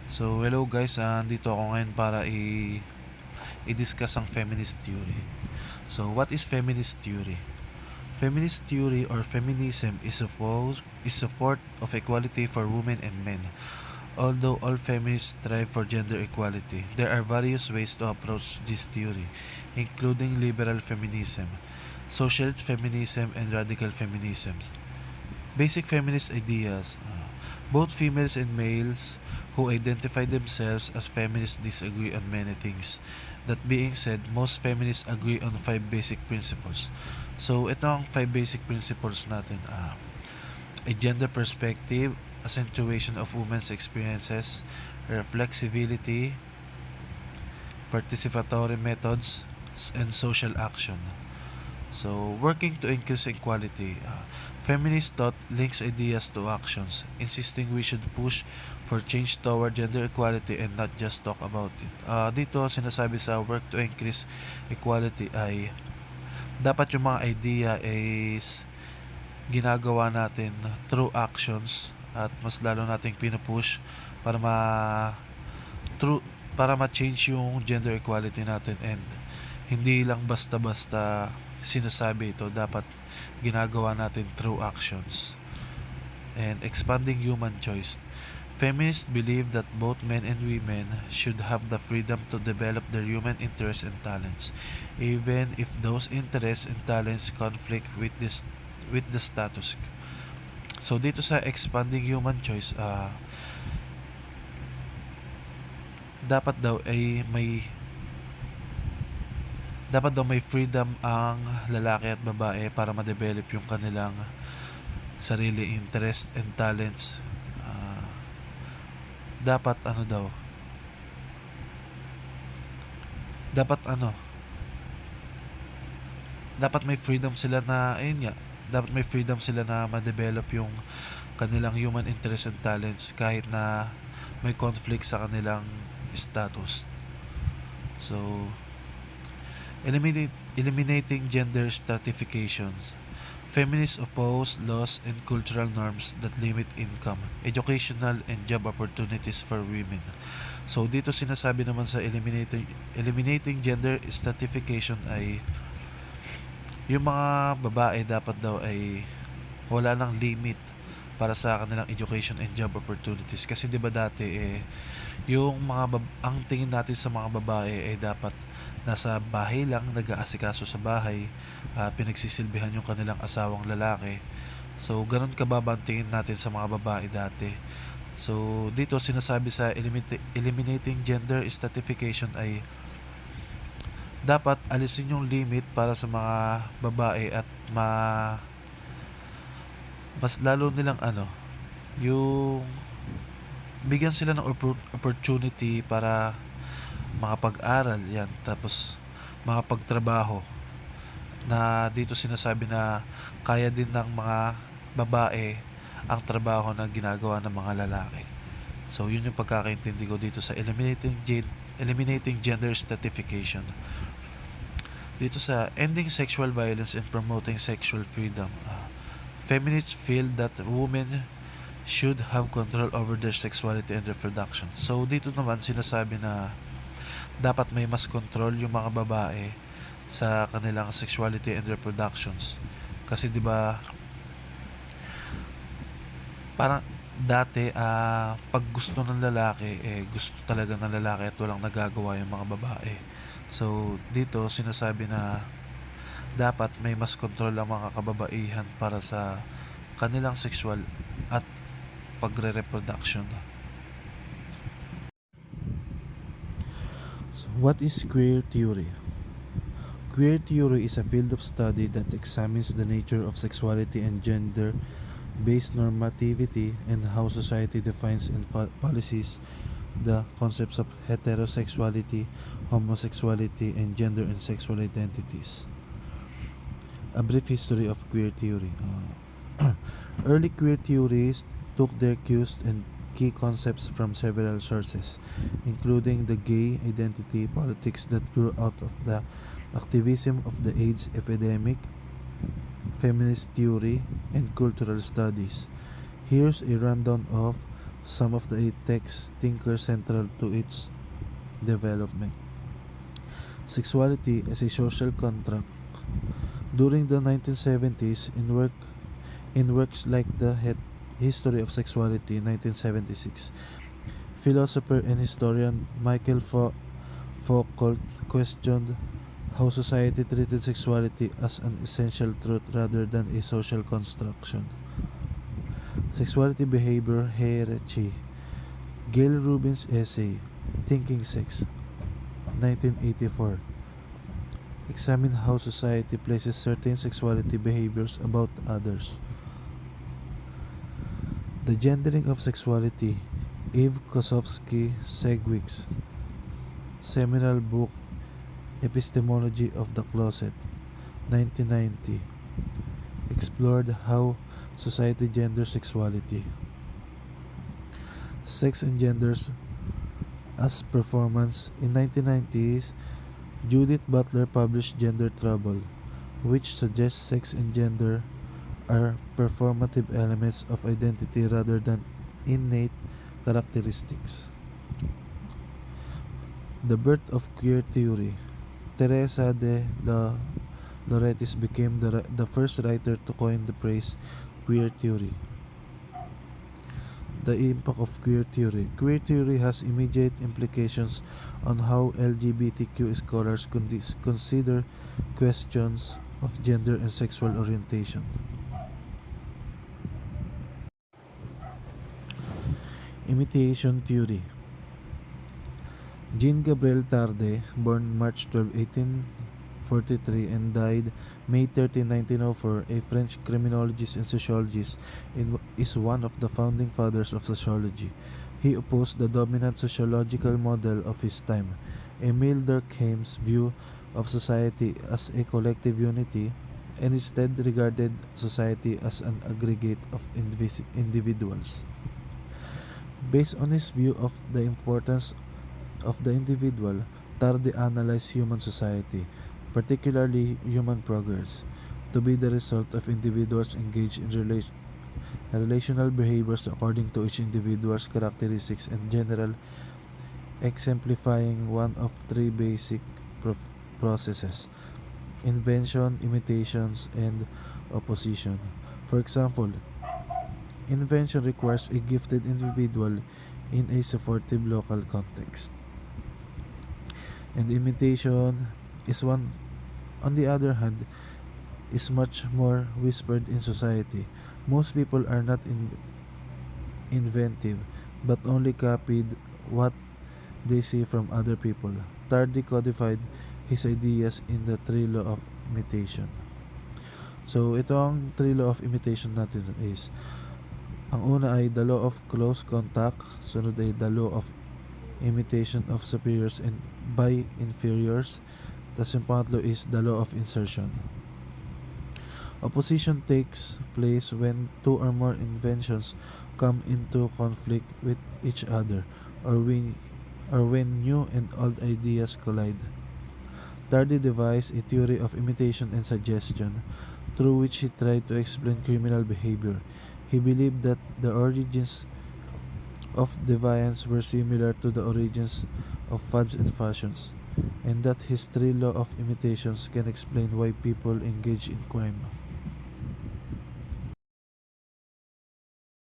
So, hello guys, dito ako ngayon para i-discuss ang feminist theory. So, what is feminist theory? Feminist theory or feminism is support of equality for women and men. Although all feminists strive for gender equality, there are various ways to approach this theory, including liberal feminism, socialist feminism, and radical feminism. Basic feminist ideas. Both females and males who identify themselves as feminists disagree on many things. That being said, most feminists agree on 5 basic principles. So, ito ang 5 basic principles natin. A gender perspective, accentuation of women's experiences, reflexivity, participatory methods, and social action. So, working to increase equality. Feminist thought links ideas to actions, insisting we should push for change toward gender equality and not just talk about it. Dito, sinasabi sa work to increase equality ay dapat yung mga idea is ginagawa natin through actions at mas lalo nating pinupush para through para ma-change yung gender equality natin, and hindi lang basta-basta sinasabi ito, dapat ginagawa natin through actions. And expanding human choice. Feminists believe that both men and women should have the freedom to develop their human interests and talents, even if those interests and talents conflict with the status. So dito sa expanding human choice, dapat daw ay may freedom ang lalaki at babae para ma-develop yung kanilang sarili interest and talents. Dapat ano daw? Dapat ano? Dapat may freedom sila na ayun nga. Dapat may freedom sila na ma-develop yung kanilang human interest and talents kahit na may conflict sa kanilang status. So, eliminating gender stratifications. Feminists oppose laws and cultural norms that limit income, educational, and job opportunities for women. So dito sinasabi naman sa eliminating gender stratification ay yung mga babae dapat daw ay wala nang limit para sa kanilang education and job opportunities, kasi 'di ba dati yung ang tingin natin sa mga babae ay dapat nasa bahay lang, nag-aasikaso sa bahay, pinagsisilbihan yung kanilang asawang lalaki. So ganun kababa ang tingin natin sa mga babae dati. So dito sinasabi sa eliminating gender stratification ay dapat alisin yung limit para sa mga babae at mas lalo nilang yung bigyan sila ng opportunity para makapag-aral yan, tapos makapagtrabaho, na dito sinasabi na kaya din ng mga babae ang trabaho na ginagawa ng mga lalaki. So yun yung pagkakaintindi ko dito sa eliminating gender stratification. Dito sa ending sexual violence and promoting sexual freedom. Feminists feel that women should have control over their sexuality and reproduction. So dito naman sinasabi na dapat may mas control yung mga babae sa kanilang sexuality and reproductions. Kasi 'di ba parang dati pag gusto ng lalaki gusto talaga ng lalaki at walang nagagawa yung mga babae. So dito sinasabi na dapat may mas control ang mga kababaihan para sa kanilang sexual at pagre-reproduction. So, what is queer theory? Queer theory is a field of study that examines the nature of sexuality and gender-based normativity and how society defines and policies the concepts of heterosexuality, homosexuality, and gender and sexual identities. A brief history of queer theory. Early queer theories took their cues and key concepts from several sources, including the gay identity politics that grew out of the activism of the AIDS epidemic, feminist theory, and cultural studies. Here's a rundown of some of the eight texts thinkers central to its development. Sexuality as a social contract. During the 1970s, in works like The History of Sexuality 1976, philosopher and historian Michael Foucault questioned how society treated sexuality as an essential truth rather than a social construction. Sexuality Behavior Hierarchy. Gail Rubin's essay, Thinking Sex, 1984, examined how society places certain sexuality behaviors above others. The Gendering of Sexuality, Eve Kosofsky-Segwick's seminal book, Epistemology of the Closet, 1990, explored how society genders sexuality. Sex and Genders as Performance. In 1990s, Judith Butler published Gender Trouble, which suggests sex and gender are performative elements of identity rather than innate characteristics. The birth of queer theory. Teresa de Lauretis became the first writer to coin the phrase queer theory. The impact of queer theory. Queer theory has immediate implications on how LGBTQ scholars consider questions of gender and sexual orientation. Imitation theory. Jean Gabriel Tarde, born March 12, 1843 and died May 13, 1904, a French criminologist and sociologist, is one of the founding fathers of sociology. He opposed the dominant sociological model of his time, Émile Durkheim's view of society as a collective unity, and instead regarded society as an aggregate of individuals. Based on his view of the importance of the individual, Tarde analyzed human society, particularly human progress, to be the result of individuals engaged in relational behaviors according to each individual's characteristics and general, exemplifying one of three basic processes: invention, imitations, and opposition. For example, invention requires a gifted individual in a supportive local context, and imitation is one, on the other hand, is much more whispered in society. Most people are not inventive, but only copied what they see from other people. Tardy codified his ideas in the three law of imitation. So, ito ang three law of imitation natin is, ang una ay the law of close contact, sunod ay the law of imitation of superiors and by inferiors, tapos yung pangatlo is the law of insertion. Opposition takes place when two or more inventions come into conflict with each other, or when new and old ideas collide. Tardy devised a theory of imitation and suggestion, through which he tried to explain criminal behavior. He believed that the origins of deviance were similar to the origins of fads and fashions, and that his three law of imitations can explain why people engage in crime.